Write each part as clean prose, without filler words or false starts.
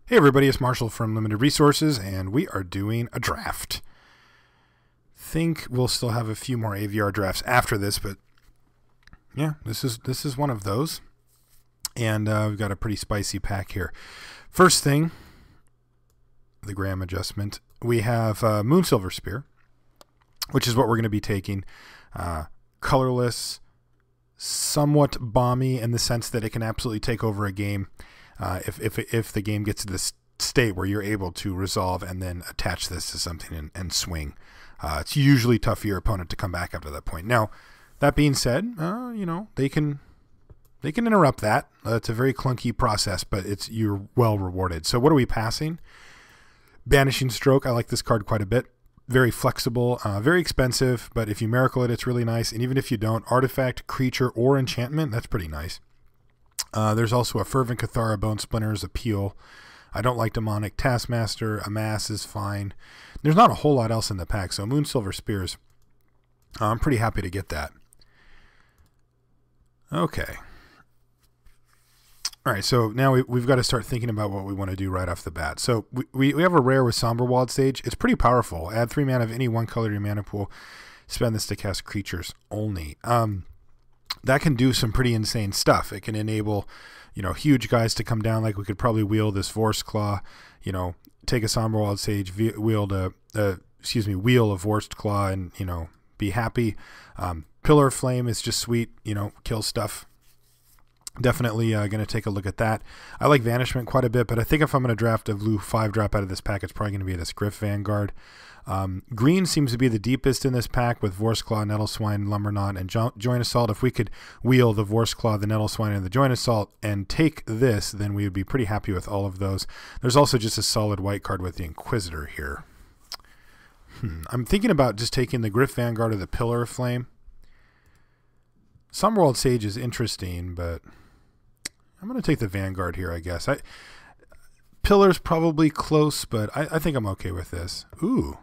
Hey everybody, it's Marshall from Limited Resources, and we are doing a draft. Think we'll still have a few more AVR drafts after this, but yeah, this is one of those. And we've got a pretty spicy pack here. First thing, the gram adjustment. We have Moonsilver Spear, which is what we're going to be taking. Colorless, somewhat bomby in the sense that it can absolutely take over a game. If the game gets to this state where you're able to resolve and then attach this to something and swing. It's usually tough for your opponent to come back up to that point. Now, that being said, they can interrupt that. It's a very clunky process, but you're well rewarded. So what are we passing? Banishing Stroke. I like this card quite a bit. Very flexible, very expensive, but if you miracle it, it's really nice. And even if you don't, artifact, creature, or enchantment, that's pretty nice. There's also a Fervent Cathara, Bone Splinter's Appeal. I don't like Demonic Taskmaster. Amass is fine. There's not a whole lot else in the pack, so Moonsilver Spears, I'm pretty happy to get that. Okay. All right, so now we've got to start thinking about what we want to do right off the bat. So we have a rare with Somberwald Sage. It's pretty powerful. Add 3 mana of any one color to your mana pool. Spend this to cast creatures only. That can do some pretty insane stuff. It can enable, huge guys to come down. Like we could probably wield this Vorst Claw, take a Somberwald Sage, wield a Vorst Claw, and be happy. Pillar of Flame is just sweet. Kill stuff. Definitely going to take a look at that. I like Vanishment quite a bit, but I think if I'm going to draft a blue 5-drop out of this pack, it's probably going to be this Griff Vanguard. Green seems to be the deepest in this pack with Vorst Claw, Nettleswine, Lumberknot, and Joint Assault. If we could wheel the Vorst Claw, the Nettleswine, and the Joint Assault and take this, then we would be pretty happy with all of those. There's also just a solid white card with the Inquisitor here. I'm thinking about just taking the Griff Vanguard or the Pillar of Flame. Somberwald Sage is interesting, but I'm going to take the Vanguard here, I guess. Pillar's probably close, but I think I'm okay with this. Ooh.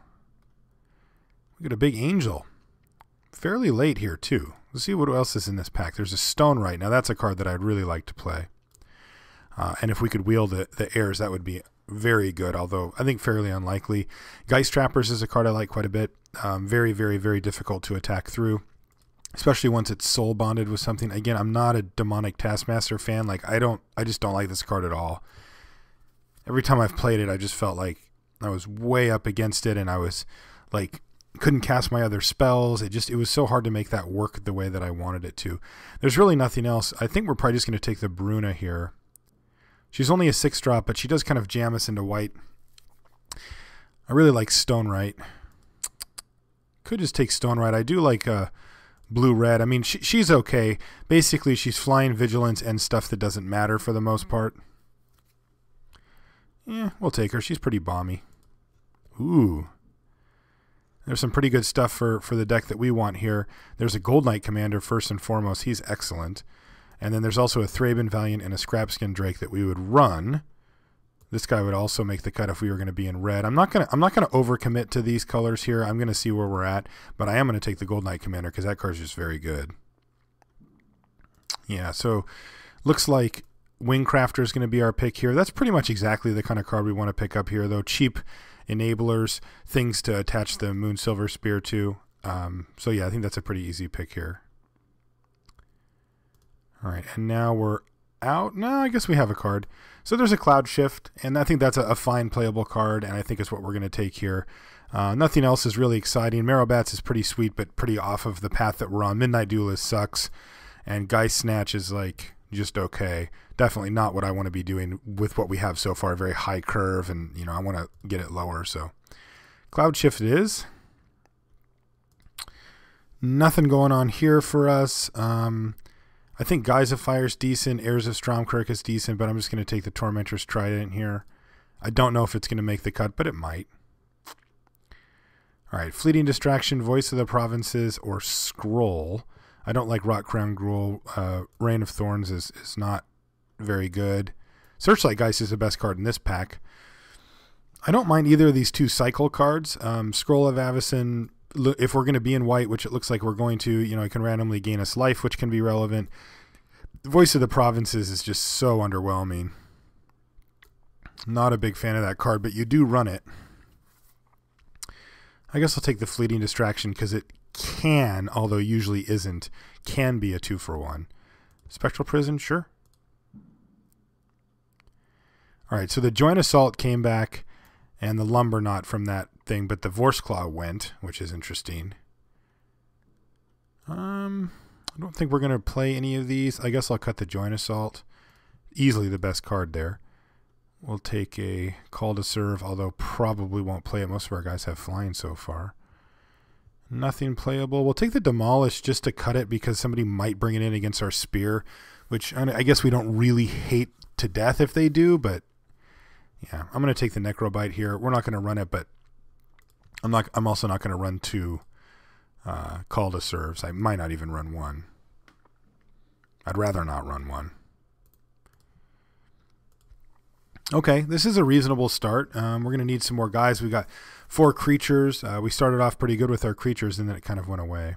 We got a big Angel. Fairly late here, too. Let's see what else is in this pack. There's a Stone Right. Now, that's a card that I'd really like to play. And if we could wield the Heirs, that would be very good, although I think fairly unlikely. Geist Trappers is a card I like quite a bit. Very, very, very difficult to attack through, especially once it's soul bonded with something. Again, I'm not a Demonic Taskmaster fan. I just don't like this card at all. Every time I've played it, I just felt like I was way up against it, and I was couldn't cast my other spells. It was so hard to make that work the way that I wanted it to. There's really nothing else. I think we're probably just going to take the Bruna here. She's only a 6-drop, but she does kind of jam us into white. I really like Stone Right. Could just take Stone Right. I do like blue-red. I mean, she's okay. Basically, she's flying, vigilance, and stuff that doesn't matter for the most part. Yeah, we'll take her. She's pretty bomby. Ooh. There's some pretty good stuff for the deck that we want here. There's a Gold Knight Commander, first and foremost. He's excellent. And then there's also a Thraben Valiant and a Scrapskin Drake that we would run. This guy would also make the cut if we were going to be in red. I'm not gonna overcommit to these colors here. I'm going to see where we're at. But I am going to take the Gold Knight Commander because that card's just very good. Yeah, so looks like Wingcrafter is going to be our pick here. That's pretty much exactly the kind of card we want to pick up here, though. Cheap enablers, things to attach the Moonsilver Spear to. So yeah, I think that's a pretty easy pick here. All right, and now we're out. No, I guess we have a card. So there's a Cloud Shift, and I think that's a fine playable card, and I think it's what we're going to take here. Nothing else is really exciting. Marrowbats is pretty sweet, but pretty off of the path that we're on. Midnight Duelist sucks, and Geist Snatch is just okay. Definitely not what I want to be doing with what we have so far. Very high curve, and I want to get it lower. So Cloud Shift it is. Nothing going on here for us. I think Guise of Fire is decent. Heirs of Stromkirk is decent, but I'm just going to take the Tormentor's Trident here. I don't know if it's going to make the cut, but it might. All right, Fleeting Distraction, Voice of the Provinces, or Scroll. I don't like Rot Crown Gruul. Reign of Thorns is not very good. Searchlight Geist is the best card in this pack. I don't mind either of these two cycle cards. Scroll of Avacyn, if we're going to be in white, which it looks like we're going to, it can randomly gain us life, which can be relevant. Voice of the Provinces is just so underwhelming. Not a big fan of that card, but you do run it. I guess I'll take the Fleeting Distraction because it can, although usually isn't, can be a 2-for-1. Spectral Prison, sure. All right, so the Joint Assault came back and the Lumber Knot from that thing, but the Vorse Claw went, which is interesting. I don't think we're going to play any of these. I guess I'll cut the Joint Assault. Easily the best card there. We'll take a Call to Serve, although probably won't play it. Most of our guys have flying so far. Nothing playable. We'll take the Demolish just to cut it because somebody might bring it in against our Spear, which I guess we don't really hate to death if they do, but yeah, I'm going to take the Necrobite here. We're not going to run it, but I'm also not going to run 2 Call to Serves. I might not even run 1. I'd rather not run 1. Okay, this is a reasonable start. We're going to need some more guys. We got 4 creatures. We started off pretty good with our creatures, and then it kind of went away.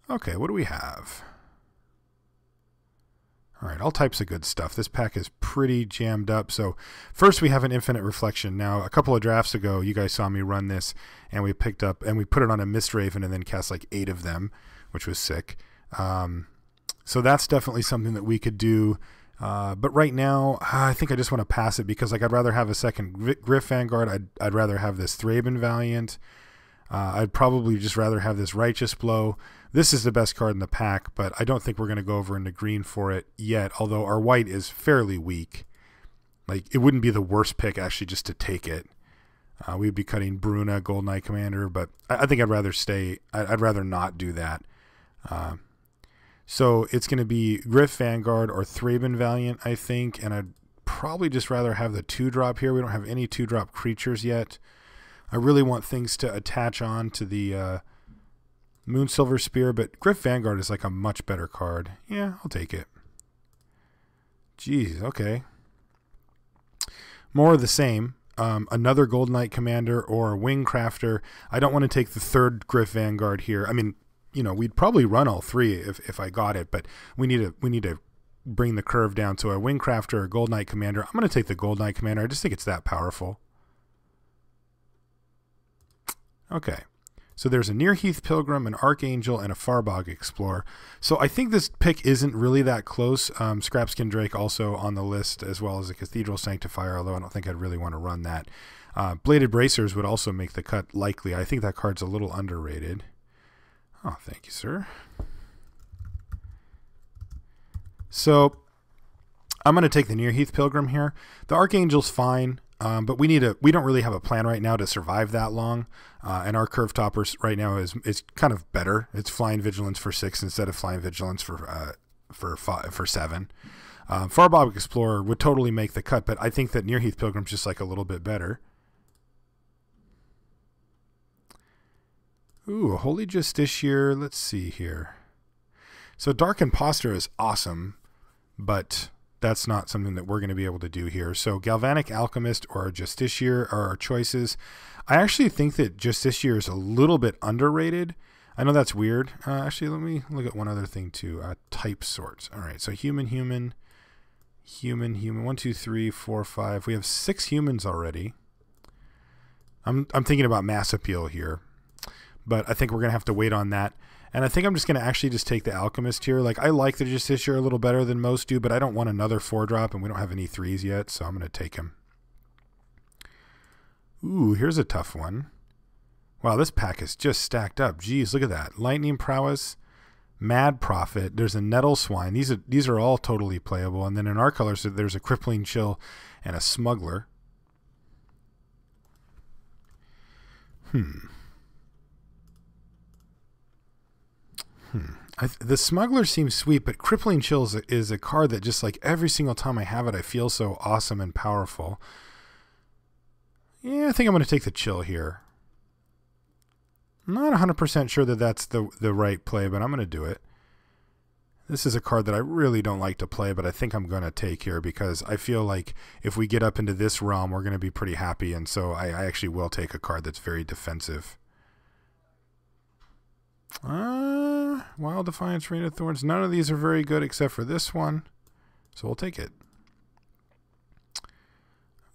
Okay, what do we have? All right, all types of good stuff. This pack is pretty jammed up. So first we have an Infinite Reflection. Now, a couple of drafts ago, you guys saw me run this, and we picked up, and we put it on a Mistraven and then cast like 8 of them, which was sick. So that's definitely something that we could do. But right now, I think I just want to pass it because like I'd rather have a second Griff Vanguard. I'd rather have this Thraben Valiant. I'd probably just rather have this Righteous Blow. This is the best card in the pack, but I don't think we're going to go over into green for it yet, although our white is fairly weak. Like, it wouldn't be the worst pick, actually, just to take it. We'd be cutting Bruna, Gold Knight Commander, but I think I'd rather stay. I'd rather not do that. So it's going to be Griff Vanguard or Thraben Valiant, I think, and I'd probably just rather have the 2-drop here. We don't have any 2-drop creatures yet. I really want things to attach on to the Moonsilver Spear, but Griff Vanguard is like a much better card. Yeah, I'll take it. Jeez, okay. More of the same. Another Gold Knight Commander or a Wing Crafter. I don't want to take the 3rd Griff Vanguard here. I mean, you know, we'd probably run all 3 if I got it, but we need to bring the curve down. So a Wing Crafter or a Gold Knight Commander. I'm going to take the Gold Knight Commander. I just think it's that powerful. Okay. So there's a Nearheath Pilgrim, an Archangel, and a Farbog Explorer. So I think this pick isn't really that close. Scrapskin Drake also on the list, as well as a Cathedral Sanctifier, although I don't think I'd really want to run that. Bladed Bracers would also make the cut likely. I think that card's a little underrated. Oh, thank you, sir. So I'm going to take the Nearheath Pilgrim here. The Archangel's fine. But we don't really have a plan right now to survive that long. And our Curve Toppers right now is kind of better. It's Flying Vigilance for 6 instead of Flying Vigilance for 7. Farbog Explorer would totally make the cut, but I think that Nearheath Pilgrim's just like a little bit better. Ooh, a Holy Justiciar. Let's see here. So Dark Imposter is awesome, but that's not something that we're going to be able to do here. So Galvanic Alchemist or Justiciar are our choices. I actually think that Justiciar is a little bit underrated. I know that's weird. Actually, let me look at one other thing too. Type sorts. All right, so human. 1, 2, 3, 4, 5. We have 6 humans already. I'm thinking about Mass Appeal here, but I think we're going to have to wait on that. And I think I'm just going to actually just take the Alchemist here. Like, I like the Justiciar a little better than most do, but I don't want another 4-drop, and we don't have any 3s yet, so I'm going to take him. Ooh, here's a tough one. Wow, this pack is just stacked up. Jeez, look at that. Lightning Prowess, Mad Prophet. There's a Nettle Swine. These are all totally playable. And then in our colors, there's a Crippling Chill and a Smuggler. The Smuggler seems sweet, but Crippling Chill is a card that just like every single time I have it, I feel so awesome and powerful. Yeah, I think I'm going to take the Chill here. I'm not 100% sure that that's the right play, but I'm going to do it. This is a card that I really don't like to play, but I think I'm going to take here because I feel like if we get up into this realm, we're going to be pretty happy, and so I actually will take a card that's very defensive. Wild Defiance, Rain of Thorns. None of these are very good except for this one, so we'll take it.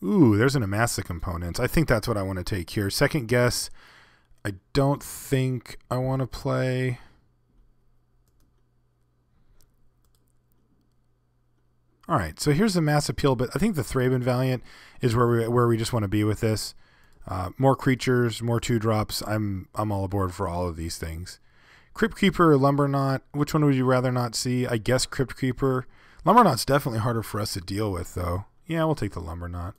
Ooh, there's an Amasa component. I think that's what I want to take here. Second guess, I don't think I want to play. All right, so here's the Mass Appeal, but I think the Thraben Valiant is where we just want to be with this. More creatures, more 2-drops. I'm all aboard for all of these things. Crypt Creeper or Lumberknot, which one would you rather not see? I guess Crypt Creeper. Lumberknot's definitely harder for us to deal with, though. Yeah, we'll take the Lumberknot,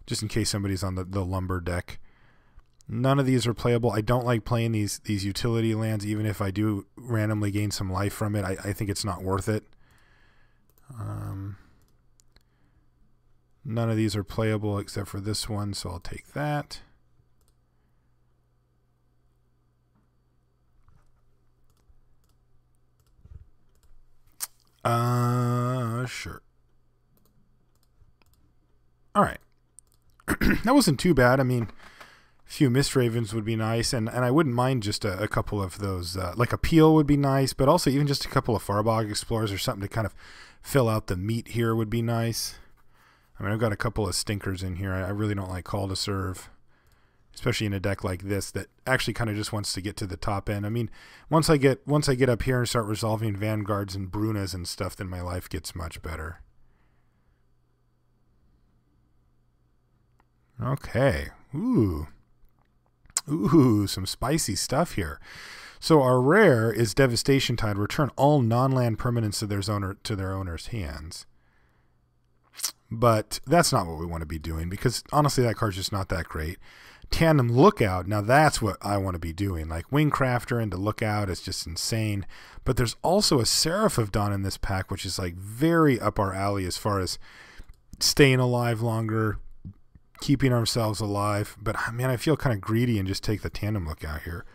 just in case somebody's on the Lumber deck. None of these are playable. I don't like playing these utility lands, even if I do randomly gain some life from it. I think it's not worth it. None of these are playable except for this one, so I'll take that. Sure. All right. That wasn't too bad. I mean, a few Mist Ravens would be nice, and I wouldn't mind just a couple of those, like Appeal would be nice, but also even just a couple of Farbog Explorers or something to kind of fill out the meat here would be nice. I mean, I've got a couple of stinkers in here. I really don't like Call to Serve, especially in a deck like this that actually kind of just wants to get to the top end. I mean, once I get up here and start resolving Vanguards and Brunas and stuff, then my life gets much better. Okay. Ooh, some spicy stuff here. So our rare is Devastation Tide. Return all non-land permanents to their owner's hands. But that's not what we want to be doing, because honestly that card's just not that great. Tandem Lookout, now that's what I want to be doing. Like Wingcrafter into Lookout is just insane. But there's also a Seraph of Dawn in this pack, which is like very up our alley as far as staying alive longer, keeping ourselves alive. But man, I feel kind of greedy and just take the Tandem Lookout here.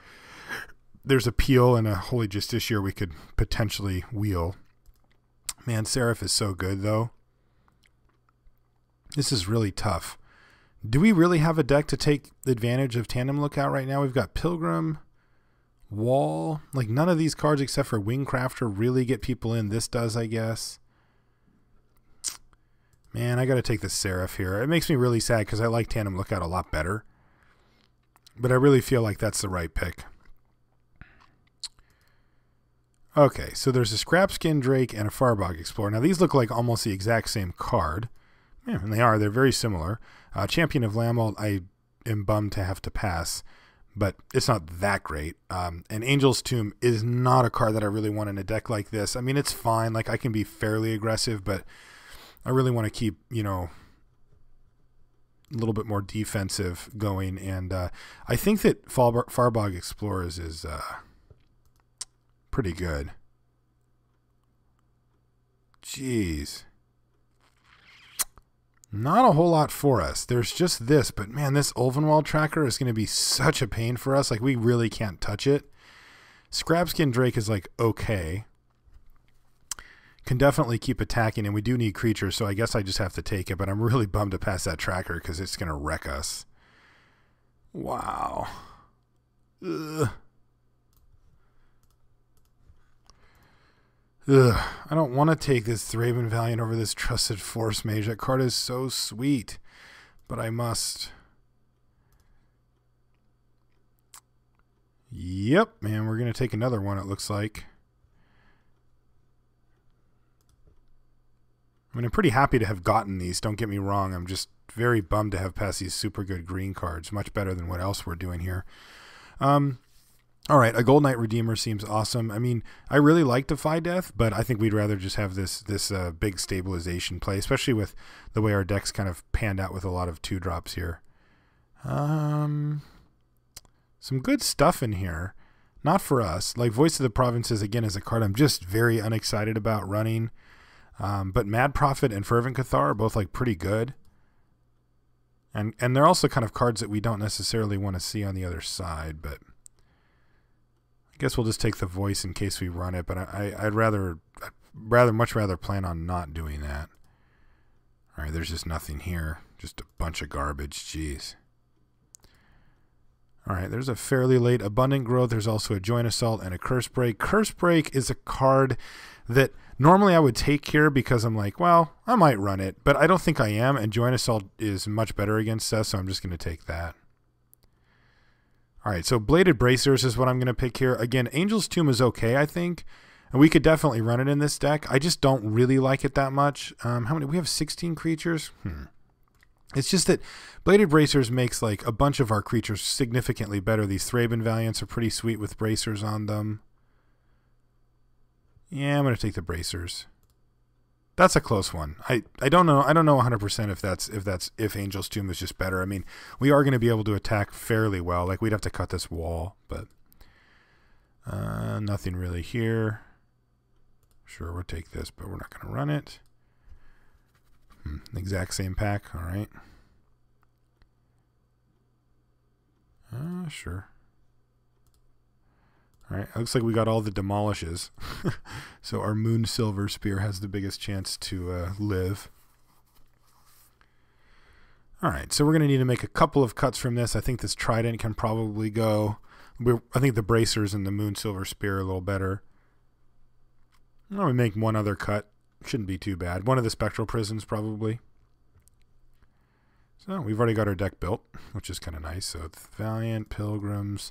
There's Appeal and a Holy Justiciar we could potentially wheel. Man, Seraph is so good though. This is really tough. Do we really have a deck to take advantage of Tandem Lookout right now? We've got Pilgrim, Wall. Like none of these cards except for Wingcrafter really get people in. This does, I guess. Man, I got to take the Seraph here. It makes me really sad because I like Tandem Lookout a lot better. But I really feel like that's the right pick. Okay, so there's a Scrapskin Drake and a Farbog Explorer. Now these look like almost the exact same card. Yeah, and they are. They're very similar. Champion of Lamald, I am bummed to have to pass, but it's not that great. And Angel's Tomb is not a card that I really want in a deck like this. I mean, it's fine. Like I can be fairly aggressive, but I really want to keep, a little bit more defensive going. And I think that Farbog Explorers is pretty good. Jeez. Not a whole lot for us. There's just this, but man, this Ulvenwald tracker is going to be such a pain for us. Like we really can't touch it. Scrapskin Drake is like okay. Can definitely keep attacking, and we do need creatures, so I guess I just have to take it, but I'm really bummed to pass that tracker because it's going to wreck us. Wow. Ugh. Ugh, I don't want to take this Thraben Valiant over this Trusted Force Mage. That card is so sweet, but I must. Yep, man, we're going to take another one, it looks like. I mean, I'm pretty happy to have gotten these, don't get me wrong. I'm just very bummed to have passed these super good green cards. Much better than what else we're doing here. All right, a Gold Knight Redeemer seems awesome. I mean, I really like Defy Death, but I think we'd rather just have this big stabilization play, especially with the way our deck's kind of panned out with a lot of 2-drops here. Some good stuff in here. Not for us. Like Voice of the Provinces, again, is a card I'm just very unexcited about running. But Mad Prophet and Fervent Cathar are both like pretty good. And they're also kind of cards that we don't necessarily want to see on the other side, but I guess we'll just take the Voice in case we run it, but I'd much rather plan on not doing that. All right, there's just nothing here. Just a bunch of garbage. Jeez. All right, there's a fairly late Abundant Growth. There's also a Joint Assault and a Curse Break. Curse Break is a card that normally I would take here because I'm like, well, I might run it, but I don't think I am, and Joint Assault is much better against Seth, so I'm just going to take that. All right, so Bladed Bracers is what I'm going to pick here. Again, Angel's Tomb is okay, I think, and we could definitely run it in this deck. I just don't really like it that much. How many? We have 16 creatures? It's just that Bladed Bracers makes like a bunch of our creatures significantly better. These Thraben Valiants are pretty sweet with bracers on them. Yeah, I'm going to take the bracers. That's a close one. I don't know. I don't know 100% if Angel's Tomb is just better. I mean, we are going to be able to attack fairly well. Like we'd have to cut this wall, but nothing really here. Sure, we'll take this, but we're not going to run it. Exact same pack. All right. Sure. All right. Looks like we got all the demolishes. So our Moon Silver Spear has the biggest chance to live. All right. So we're going to need to make a couple of cuts from this. I think this Trident can probably go. I think the Bracers and the Moon Silver Spear are a little better. Well, we make one other cut. Shouldn't be too bad. One of the Spectral Prisons, probably. So we've already got our deck built, which is kind of nice. So it's Valiant, Pilgrims.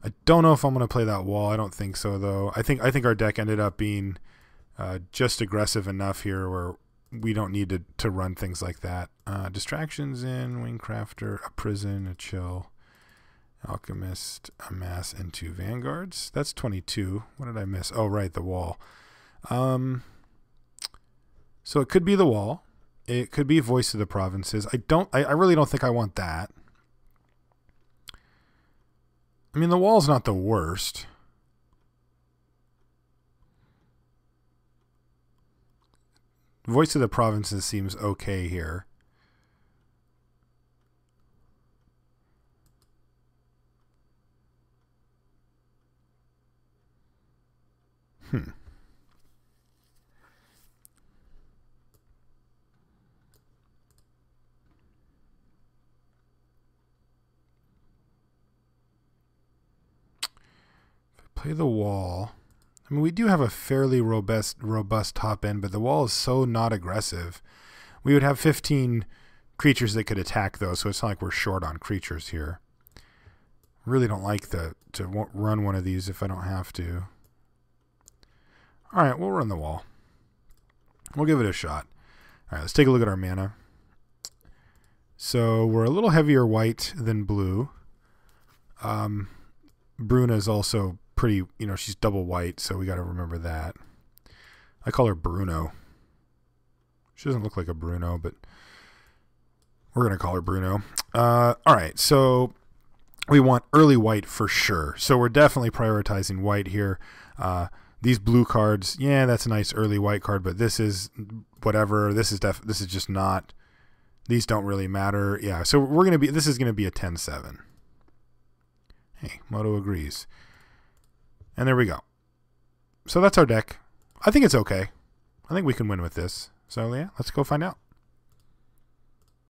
I don't know if I'm going to play that wall. I don't think so, though. I think our deck ended up being just aggressive enough here where we don't need to run things like that. Distractions in, Wingcrafter, a Prison, a Chill, Alchemist, a Mass, and 2 Vanguards. That's 22. What did I miss? Oh, right, the wall. So it could be the wall. It could be Voice of the Provinces. I really don't think I want that. I mean, the wall's not the worst. Voice of the Provinces seems okay here. Play the wall. I mean, we do have a fairly robust top end, but the wall is so not aggressive. We would have 15 creatures that could attack, though, so it's not like we're short on creatures here. Really don't like to run one of these if I don't have to. All right, we'll run the wall. We'll give it a shot. All right, let's take a look at our mana. So we're a little heavier white than blue. Bruna is also pretty, she's double white, so we got to remember that. I call her Bruno. She doesn't look like a Bruno, but we're going to call her Bruno. All right, so we want early white for sure. So we're definitely prioritizing white here. These blue cards, yeah, that's a nice early white card, but this is whatever. This is just not. These don't really matter. Yeah, so this is going to be a 10-7. Hey, Moto agrees. And there we go. So that's our deck. I think it's okay. I think we can win with this. So yeah, let's go find out.